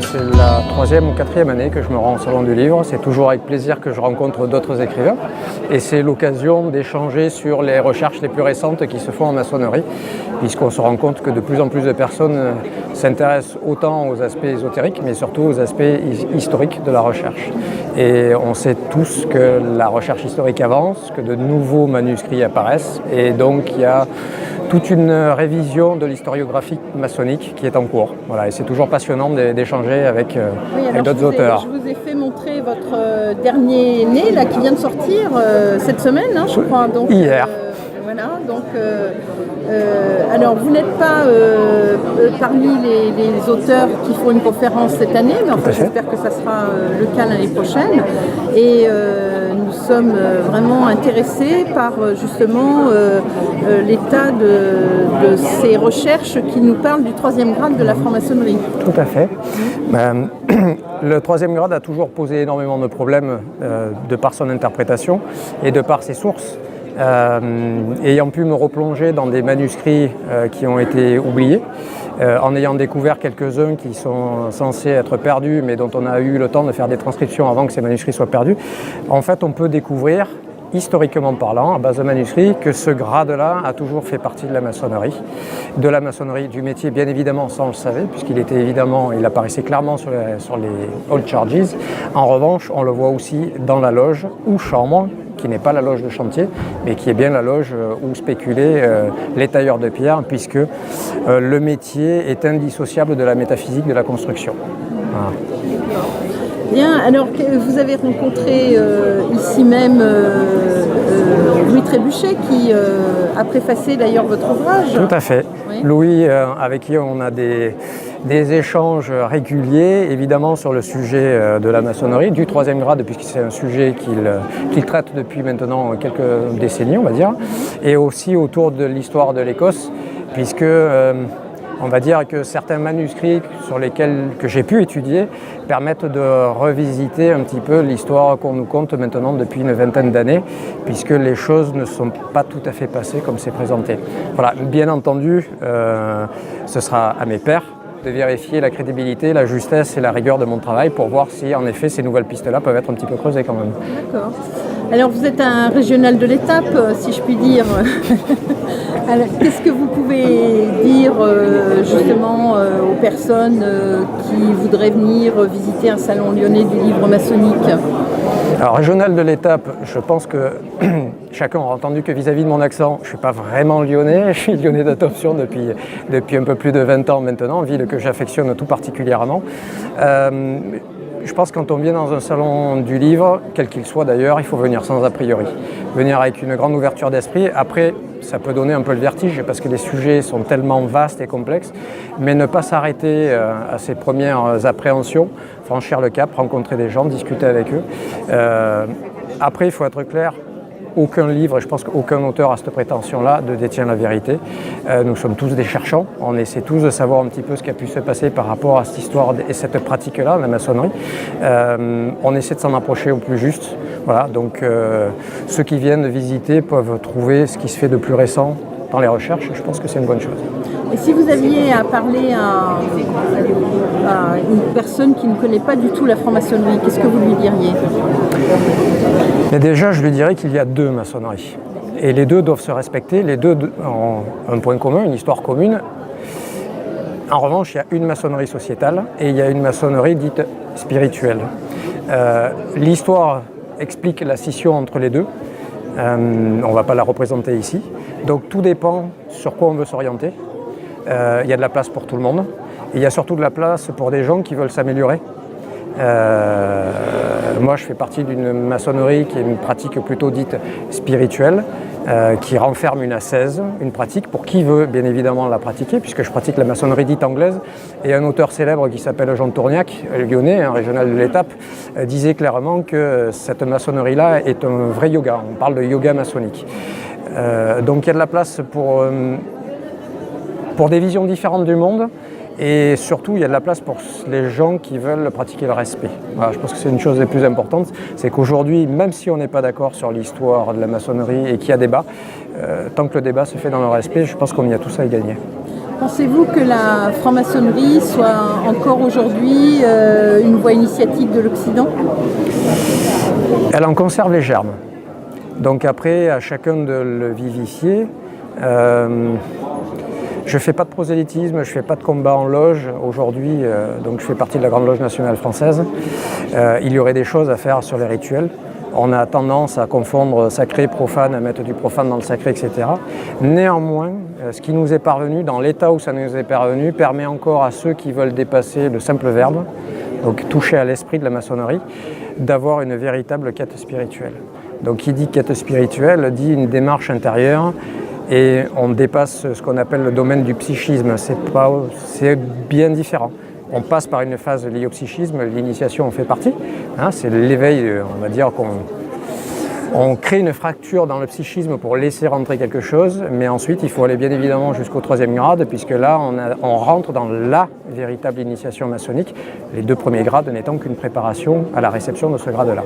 C'est la 3e ou 4e année que je me rends au Salon du Livre. C'est toujours avec plaisir que je rencontre d'autres écrivains. Et c'est l'occasion d'échanger sur les recherches les plus récentes qui se font en maçonnerie, puisqu'on se rend compte que de plus en plus de personnes s'intéressent autant aux aspects ésotériques, mais surtout aux aspects historiques de la recherche. Et on sait tous que la recherche historique avance, que de nouveaux manuscrits apparaissent, et donc il y a toute une révision de l'historiographie maçonnique qui est en cours. Voilà, et c'est toujours passionnant d'échanger avec d'autres auteurs. Je vous ai fait montrer votre dernier né là, qui vient de sortir cette semaine, hein, je crois. Donc, hier. Voilà, donc, alors vous n'êtes pas parmi les auteurs qui font une conférence cette année, mais enfin j'espère que ça sera le cas l'année prochaine. Et nous sommes vraiment intéressés par justement l'état de ces recherches qui nous parlent du 3e grade de la franc-maçonnerie. Tout à fait. Le 3e grade a toujours posé énormément de problèmes de par son interprétation et de par ses sources. Ayant pu me replonger dans des manuscrits qui ont été oubliés, en ayant découvert quelques-uns qui sont censés être perdus, mais dont on a eu le temps de faire des transcriptions avant que ces manuscrits soient perdus, en fait on peut découvrir, historiquement parlant, à base de manuscrits, que ce grade-là a toujours fait partie de la maçonnerie du métier, bien évidemment, ça on le savait, il apparaissait clairement sur les Old Charges. En revanche, on le voit aussi dans la loge ou chambre, qui n'est pas la loge de chantier, mais qui est bien la loge où spéculaient les tailleurs de pierre, puisque le métier est indissociable de la métaphysique de la construction. Voilà. Bien, alors vous avez rencontré ici même Louis Trébuchet qui a préfacé d'ailleurs votre ouvrage. Tout à fait. Oui. Louis, avec qui on a des échanges réguliers, évidemment sur le sujet de la maçonnerie, du 3e grade, puisque c'est un sujet qu'il traite depuis maintenant quelques décennies, on va dire, et aussi autour de l'histoire de l'Écosse, puisque on va dire que certains manuscrits que j'ai pu étudier permettent de revisiter un petit peu l'histoire qu'on nous conte maintenant depuis une vingtaine d'années, puisque les choses ne sont pas tout à fait passées comme c'est présenté. Voilà, bien entendu, ce sera à mes pairs de vérifier la crédibilité, la justesse et la rigueur de mon travail pour voir si en effet ces nouvelles pistes-là peuvent être un petit peu creusées quand même. D'accord. Alors vous êtes un régional de l'étape, si je puis dire. Alors, qu'est-ce que vous pouvez dire justement aux personnes qui voudraient venir visiter un salon lyonnais du livre maçonnique? Alors, régional de l'étape, je pense que chacun aura entendu que vis-à-vis de mon accent, je ne suis pas vraiment lyonnais, je suis lyonnais d'adoption depuis un peu plus de 20 ans maintenant, ville que j'affectionne tout particulièrement. Je pense que quand on vient dans un salon du livre, quel qu'il soit d'ailleurs, il faut venir sans a priori. Venir avec une grande ouverture d'esprit. Après, ça peut donner un peu le vertige parce que les sujets sont tellement vastes et complexes, mais ne pas s'arrêter à ces premières appréhensions, franchir le cap, rencontrer des gens, discuter avec eux. Après, il faut être clair. Aucun livre, et je pense qu'aucun auteur a cette prétention-là, ne détient la vérité. Nous sommes tous des cherchants, on essaie tous de savoir un petit peu ce qui a pu se passer par rapport à cette histoire et cette pratique-là, la maçonnerie. On essaie de s'en approcher au plus juste. Voilà, donc ceux qui viennent visiter peuvent trouver ce qui se fait de plus récent dans les recherches, je pense que c'est une bonne chose. Et si vous aviez à parler à une personne qui ne connaît pas du tout la franc-maçonnerie, qu'est-ce que vous lui diriez? Mais déjà, je lui dirais qu'il y a 2 maçonneries. Et les 2 doivent se respecter, les 2 ont un point commun, une histoire commune. En revanche, il y a une maçonnerie sociétale et il y a une maçonnerie dite spirituelle. L'histoire explique la scission entre les 2. On ne va pas la représenter ici. Donc tout dépend sur quoi on veut s'orienter. Il y a de la place pour tout le monde. Et il y a surtout de la place pour des gens qui veulent s'améliorer. Moi, je fais partie d'une maçonnerie qui est une pratique plutôt dite spirituelle, qui renferme une ascèse, une pratique pour qui veut bien évidemment la pratiquer, puisque je pratique la maçonnerie dite anglaise. Et un auteur célèbre qui s'appelle Jean Tourniac, lyonnais, un régional de l'étape, disait clairement que cette maçonnerie-là est un vrai yoga. On parle de yoga maçonnique. Donc il y a de la place pour des visions différentes du monde. Et surtout, il y a de la place pour les gens qui veulent pratiquer le respect. Voilà, je pense que c'est une chose des plus importantes, c'est qu'aujourd'hui, même si on n'est pas d'accord sur l'histoire de la maçonnerie et qu'il y a débat, tant que le débat se fait dans le respect, je pense qu'on y a tous à y gagner. Pensez-vous que la franc-maçonnerie soit encore aujourd'hui une voie initiatique de l'Occident? Elle en conserve les germes. Donc après, à chacun de le vivifier. Je ne fais pas de prosélytisme, je ne fais pas de combat en loge aujourd'hui, donc je fais partie de la Grande Loge nationale française. Il y aurait des choses à faire sur les rituels. On a tendance à confondre sacré, profane, à mettre du profane dans le sacré, etc. Néanmoins, ce qui nous est parvenu, dans l'état où ça nous est parvenu, permet encore à ceux qui veulent dépasser le simple verbe, donc toucher à l'esprit de la maçonnerie, d'avoir une véritable quête spirituelle. Donc qui dit quête spirituelle dit une démarche intérieure et on dépasse ce qu'on appelle le domaine du psychisme. C'est bien différent. On passe par une phase liée au psychisme, l'initiation en fait partie. C'est l'éveil, on va dire qu'on crée une fracture dans le psychisme pour laisser rentrer quelque chose, mais ensuite il faut aller bien évidemment jusqu'au 3e grade, puisque là on rentre dans la véritable initiation maçonnique, les 2 premiers grades n'étant qu'une préparation à la réception de ce grade-là.